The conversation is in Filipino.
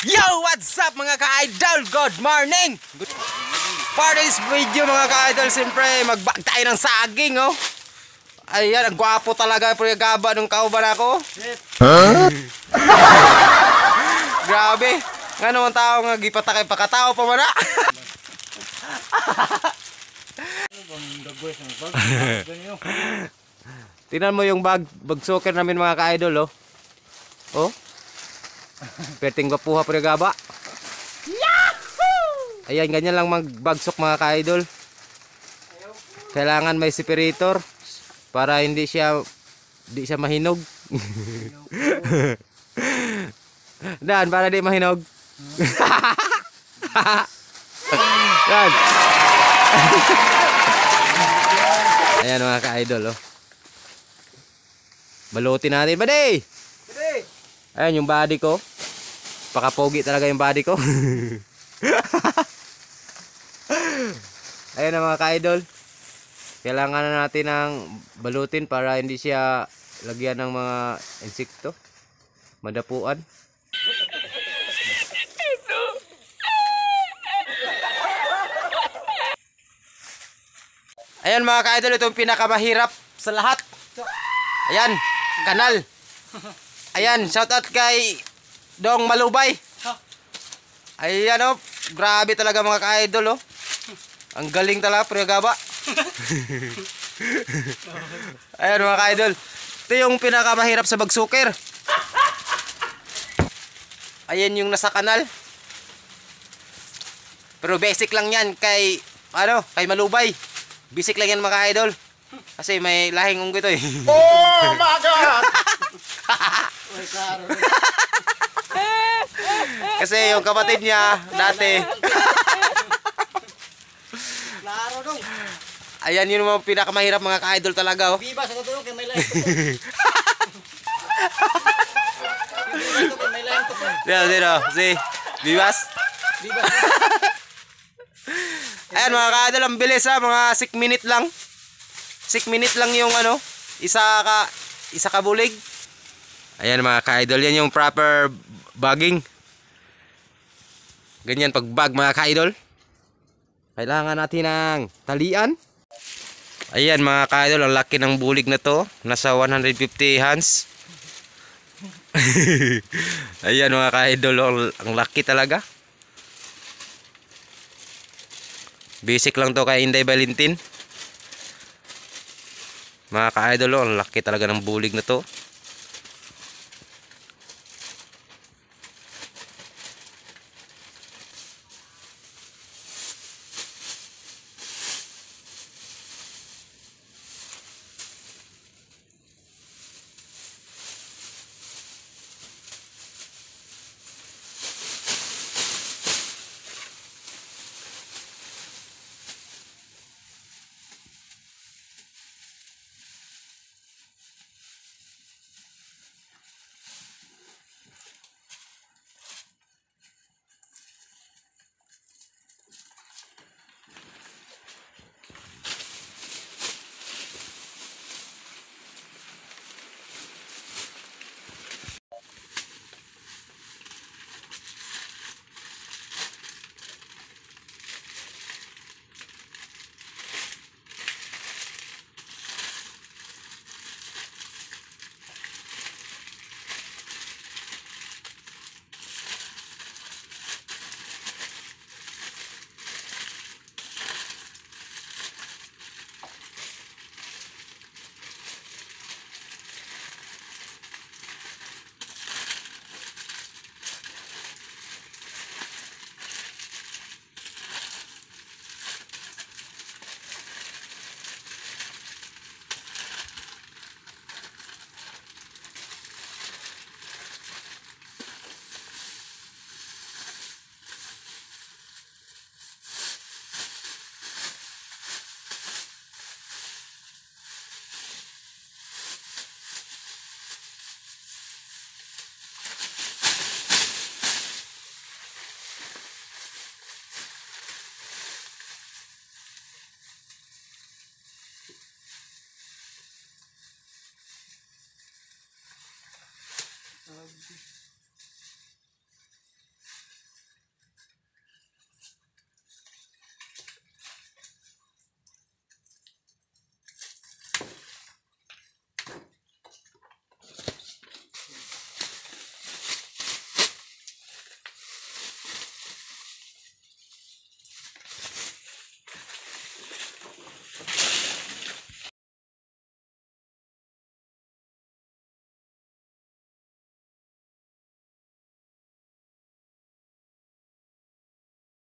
Yo! What's up mga ka-idol? Good morning! For this video mga ka-idol, siyempre magbag tayo ng saging, oh. Ayan, ang gwapo talaga pre gaba nung kauban ako. Huh? Grabe. Nga naman tao nga gipatakay pakatao pa man. Tingnan mo yung bag soccer namin mga ka-idol, oh. Oh. Perting bapuha pre gaba. Yahoo! Ayan, ganyan lang magbagsok mga ka-idol. Kailangan may separator para hindi siya mahinog. Dan, para di mahinog. Yan. Ayan mga ka-idol, oh. Balutin natin, buddy. Ayan yung body ko. Pakapogi talaga yung body ko. Ayan na mga ka-idol. Kailangan na natin ng balutin para hindi siya lagyan ng mga insekto. Madapuan. Ayan mga ka-idol, ito yung pinakamahirap sa lahat. Ayan, kanal. Ayan, shoutout kay Dong Malubay. Ayan, oh, grabe talaga mga ka-idol, oh. Ang galing talaga pre gaba. Ayan mga ka-idol, ito yung pinakamahirap sa bagsuker. Ayan yung nasa kanal. Pero basic lang yan kay Malubay. Basic lang yan mga idol. Kasi may lahing unggoy to eh. Oh my god. Kasi yung kapatid niya dati. Klaro dong. Ayan yun mga pinakamahirap mga ka-idol talaga, oh. Biba sa tutulog kay may lain. Dito, si Bibas. Ayan mga ka-idol, ang bilis ha, mga 6 minute lang. 6 minute lang yung isa ka bulig. Ayan mga ka-idol, yan yung proper bagging. Ganyan pag bag mga ka-idol. Kailangan natin ng talian. Ayan mga ka-idol, ang laki ng bulig na to. Nasa 150 hands. Ayan mga ka-idol, ang laki talaga. Basic lang to kay Inday Valentin. Mga ka-idol, ang laki talaga ng bulig na to.